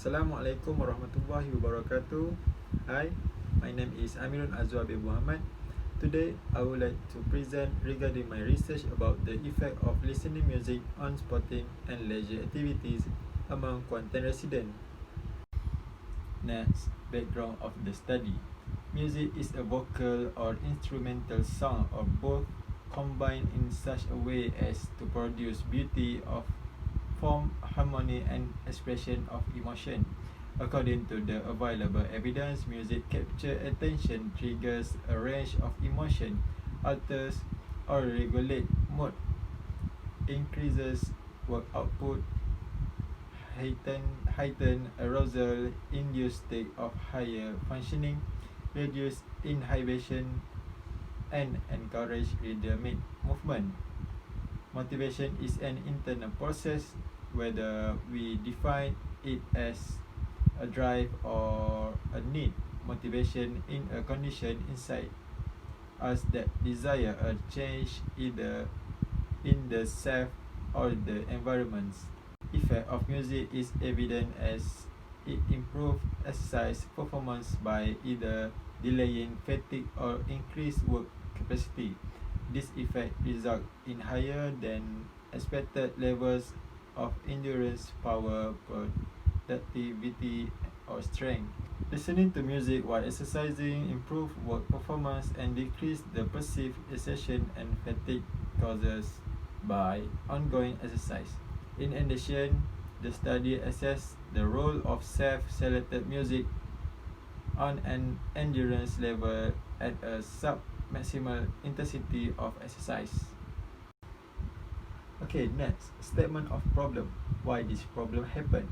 Assalamualaikum warahmatullahi wabarakatuh. Hi, my name is AMIRUN AZWAR bin MOHAMED. Today, I would like to present regarding my research about the effect of listening music on sporting and leisure activities among Kuantan residents. Next, background of the study. Music is a vocal or instrumental sound or both combined in such a way as to produce beauty of form, harmony, and expression of emotion. According to the available evidence, music captures attention, triggers a range of emotion, alters or regulates mood, increases work output, heighten arousal, induce state of higher functioning, reduce inhibition, and encourage rhythmic movement. Motivation is an internal process, whether we define it as a drive or a need. Motivation in a condition inside us that desire a change either in the self or the environments. Effect of music is evident as it improves exercise performance by either delaying fatigue or increased work capacity. This effect results in higher than expected levels of endurance, power, productivity, or strength. Listening to music while exercising improves work performance and decreases the perceived exhaustion and fatigue caused by ongoing exercise. In addition, the study assessed the role of self-selected music on an endurance level at a sub-maximal intensity of exercise. Okay, next, statement of problem. Why this problem happened?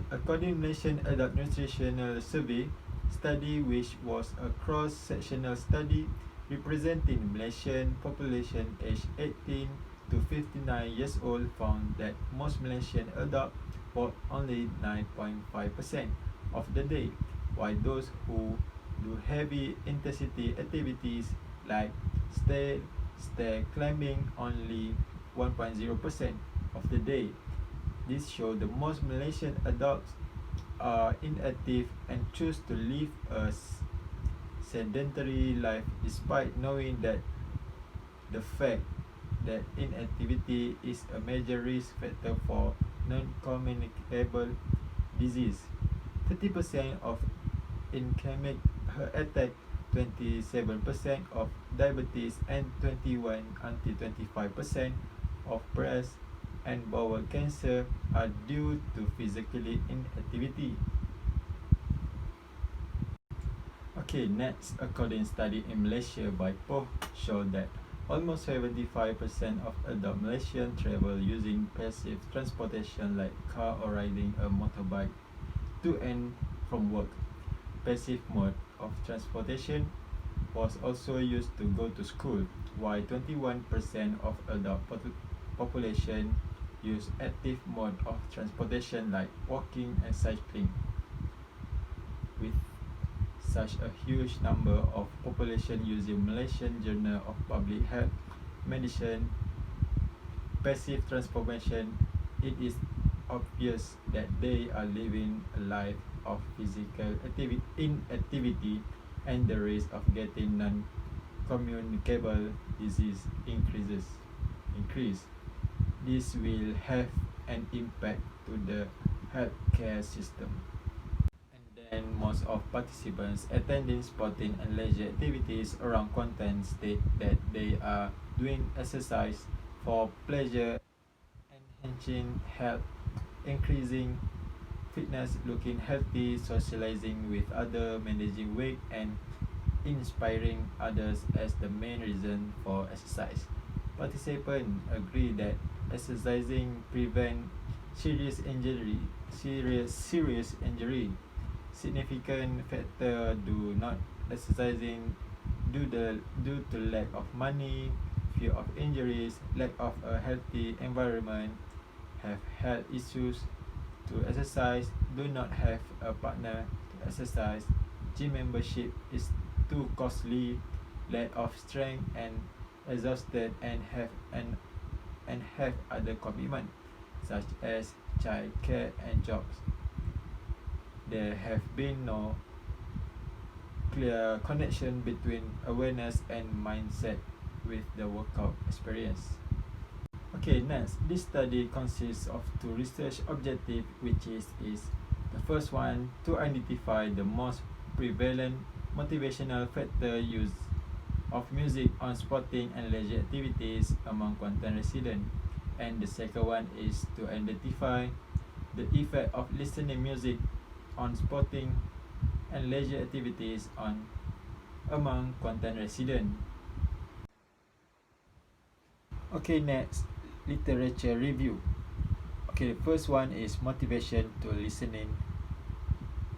According to Malaysian Adult Nutritional Survey study, which was a cross-sectional study representing Malaysian population aged 18 to 59 years old, found that most Malaysian adults work only 9.5% of the day, while those who do heavy intensity activities like stair climbing only 1.0% of the day. This shows the most Malaysian adults are inactive and choose to live a sedentary life despite knowing that the fact that inactivity is a major risk factor for non-communicable disease. 30% of ischemic heart attack, 27% of diabetes, and 21 until 25% of breast and bowel cancer are due to physically inactivity. Okay, next, according study in Malaysia by POH show that almost 75% of adult Malaysians travel using passive transportation like car or riding a motorbike to and from work. Passive mode of transportation was also used to go to school, while 21% of adult population use active mode of transportation like walking and cycling. With such a huge number of population using Malaysian Journal of Public Health Medicine passive transformation, it is obvious that they are living a life of physical inactivity, and the risk of getting non-communicable disease increase. This will have an impact to the healthcare system. And then most of participants attending sporting and leisure activities around Kuantan state that they are doing exercise for pleasure, enhancing health, increasing fitness, looking healthy, socializing with others, managing weight, and inspiring others as the main reason for exercise. Participants agree that exercising prevent serious injury. Significant factor do not exercising due to lack of money, fear of injuries, lack of a healthy environment, have health issues to exercise, do not have a partner to exercise, gym membership is too costly, lack of strength and exhausted, and have other commitment. such as child care and jobs. There have been no clear connection between awareness and mindset with the workout experience. Okay, next, this study consists of two research objectives, which is the first one, to identify the most prevalent motivational factor use of music on sporting and leisure activities among Kuantan residents, and the second one is to identify the effect of listening music on sporting and leisure activities among Kuantan residents. Okay, next, literature review. Okay, the first one is motivation to listening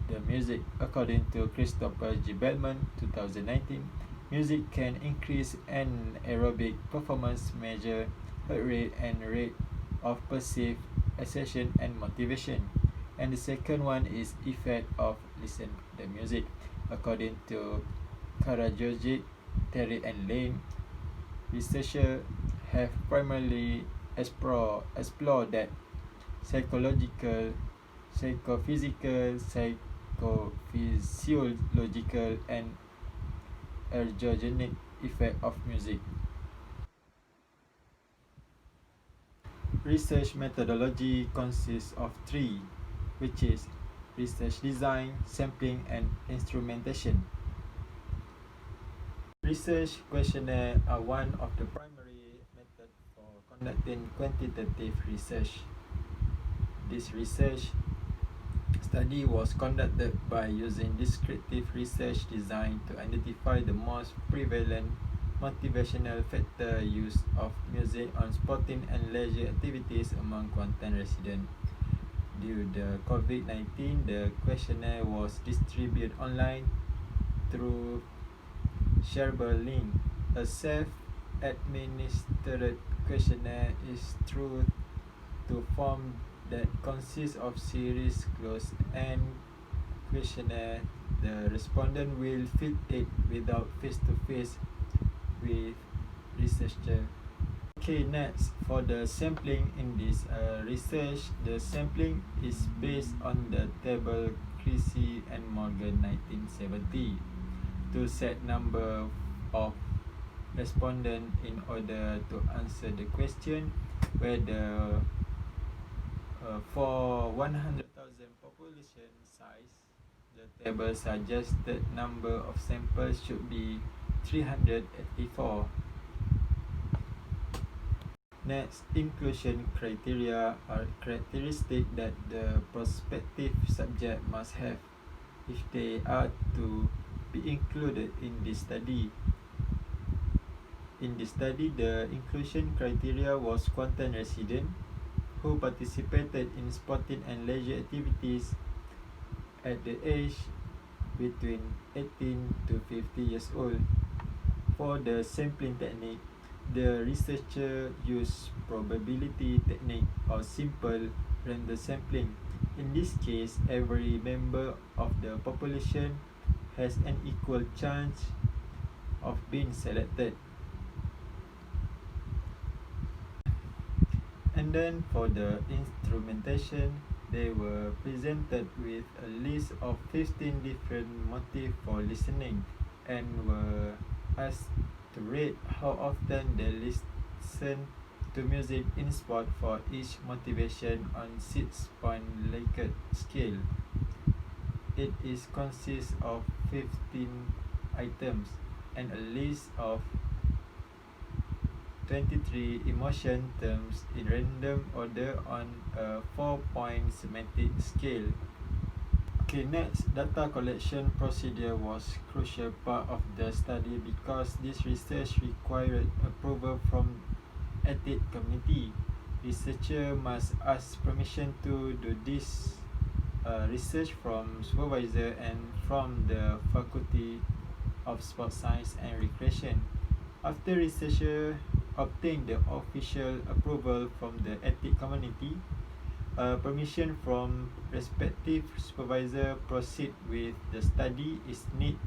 the music. According to Christopher G. Bellman, 2019, music can increase anaerobic performance, measure heart rate and rate of perceived exertion and motivation. And the second one is effect of listen the music. According to Karajojic, Terry and Lane, researchers have primarily explored that psychological, psychophysical, psychophysiological, and ergogenic effect of music. Research methodology consists of three, which is research design, sampling, and instrumentation. Research questionnaire are one of the primary methods for conducting quantitative research. This research study was conducted by using descriptive research designed to identify the most prevalent motivational factor use of music on sporting and leisure activities among Kuantan residents. Due to COVID-19, the questionnaire was distributed online through shareable link. A self-administered questionnaire is true to form that consists of series closed-end questionnaire. The respondent will fill it without face-to-face with researcher. Okay, next, for the sampling in this research, the sampling is based on the table Creasy and Morgan 1970 to set number of respondents in order to answer the question whether for 100,000 population size, the table suggested number of samples should be 384. Next, inclusion criteria are characteristics that the prospective subject must have if they are to be included in this study. In this study, the inclusion criteria was Kuantan resident who participated in sporting and leisure activities at the age between 18 to 50 years old. For the sampling technique, the researcher used probability technique or simple random sampling. In this case, every member of the population has an equal chance of being selected. And then for the instrumentation, they were presented with a list of 15 different motifs for listening and were asked to rate how often they listen to music in sport for each motivation on 6-point Likert scale. It is consists of 15 items and a list of 23 emotion terms in random order on a 4-point semantic scale. Okay, next, data collection procedure was crucial part of the study because this research required approval from ethics committee. Researcher must ask permission to do this research from supervisor and from the Faculty of Sports Science and Recreation. After researcher obtained the official approval from the ethics committee, permission from respective supervisor proceed with the study is needed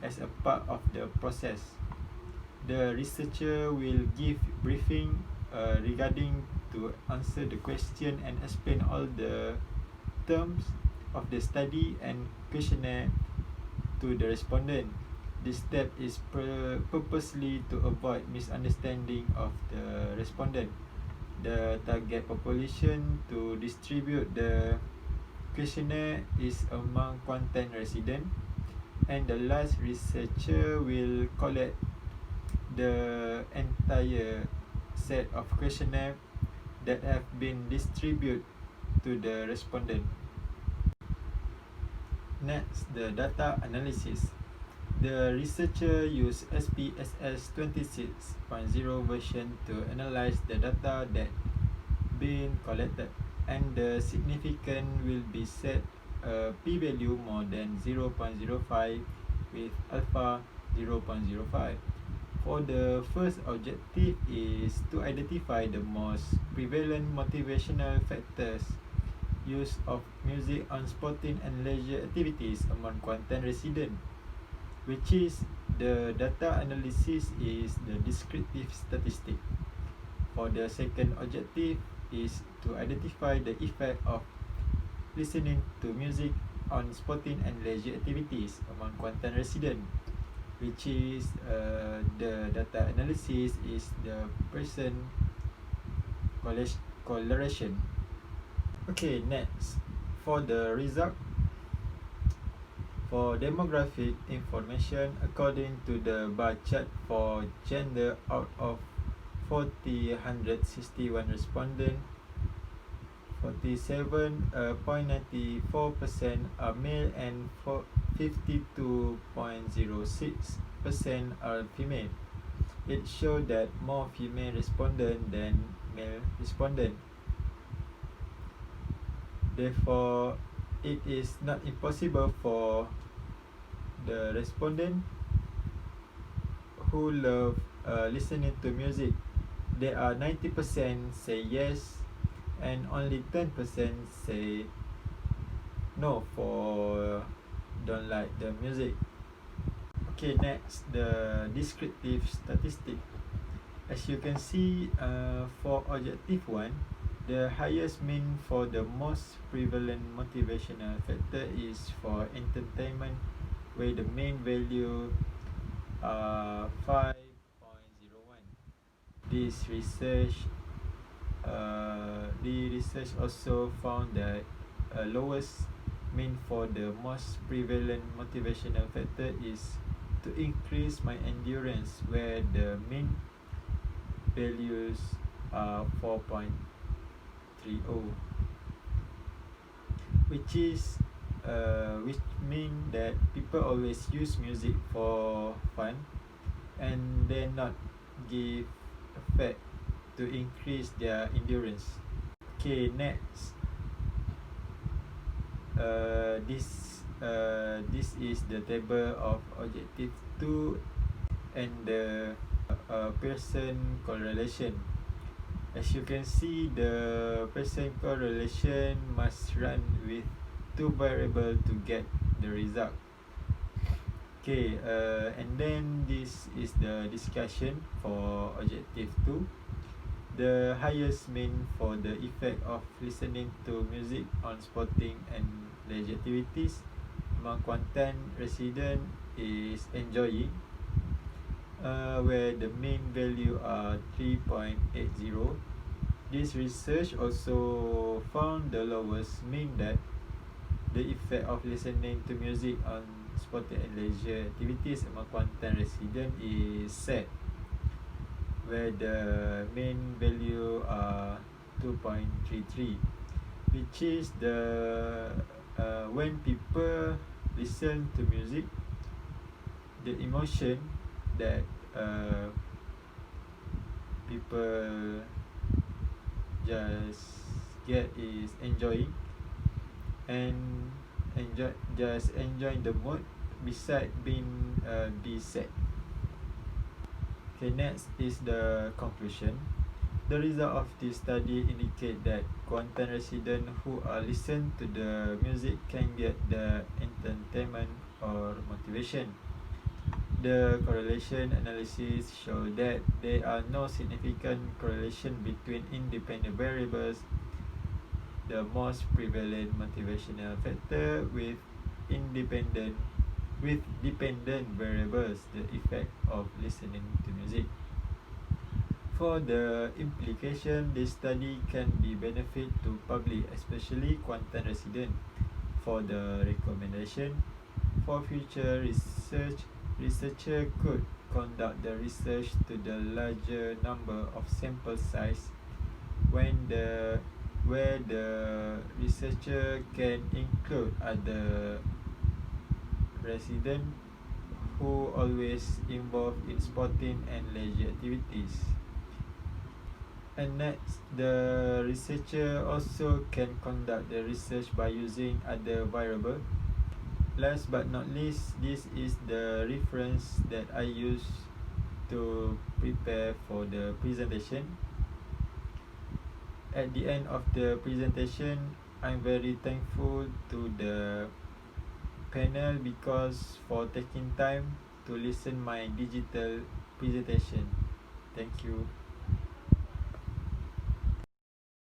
as a part of the process. The researcher will give briefing regarding to answer the question and explain all the terms of the study and questionnaire to the respondent. This step is purposely to avoid misunderstanding of the respondent. The target population to distribute the questionnaire is among Kuantan resident, and the last researcher will collect the entire set of questionnaire that have been distributed to the respondent. Next, the data analysis. The researcher used SPSS 26.0 version to analyze the data that been collected, and the significance will be set a p-value more than 0.05 with alpha 0.05. For the first objective is to identify the most prevalent motivational factors use of music on sporting and leisure activities among Kuantan residents, which is the data analysis is the descriptive statistic. For the second objective is to identify the effect of listening to music on sporting and leisure activities among Kuantan residents, which is the data analysis is the person correlation. Okay, next, for the result. For demographic information, according to the bar chart for gender, out of 161 respondents, 47.94% are male and 52.06% are female. It shows that more female respondents than male respondents. Therefore, it is not impossible for the respondent who love listening to music. There are 90% say yes, and only 10% say no for don't like the music. Okay, next, the descriptive statistic. As you can see, for objective 1, the highest mean for the most prevalent motivational factor is for entertainment, where the main value are 5.01. This research also found that lowest mean for the most prevalent motivational factor is to increase my endurance, where the mean values are 4.30, which mean that people always use music for fun and then not give effect to increase their endurance. Okay, next, this is the table of objective 2 and the Pearson correlation. As you can see, the Pearson correlation must run with two variables to get the result. Okay, and then this is the discussion for objective 2. The highest mean for the effect of listening to music on sporting and leisure activities among Kuantan resident is enjoying, where the main value are 3.80. This research also found the lowest mean that the effect of listening to music on sporting and leisure activities among Kuantan resident is sad, where the main value are 2.33, which is the when people listen to music, the emotion that people just get is enjoying and enjoy the mood beside being be sad. Okay, next is the conclusion. The result of this study indicate that Kuantan residents who are listen to the music can get the entertainment or motivation. The correlation analysis show that there are no significant correlation between independent variables, the most prevalent motivational factor, with dependent variables, the effect of listening to music. For the implication, this study can be benefit to public, especially Kuantan resident. For the recommendation, for future research, researcher could conduct the research to the larger number of sample size where the researcher can include other residents who always involved in sporting and leisure activities. And next, the researcher also can conduct the research by using other variables. Last but not least, this is the reference that I use to prepare for the presentation. At the end of the presentation, I'm very thankful to the panel because for taking time to listen my digital presentation. Thank you.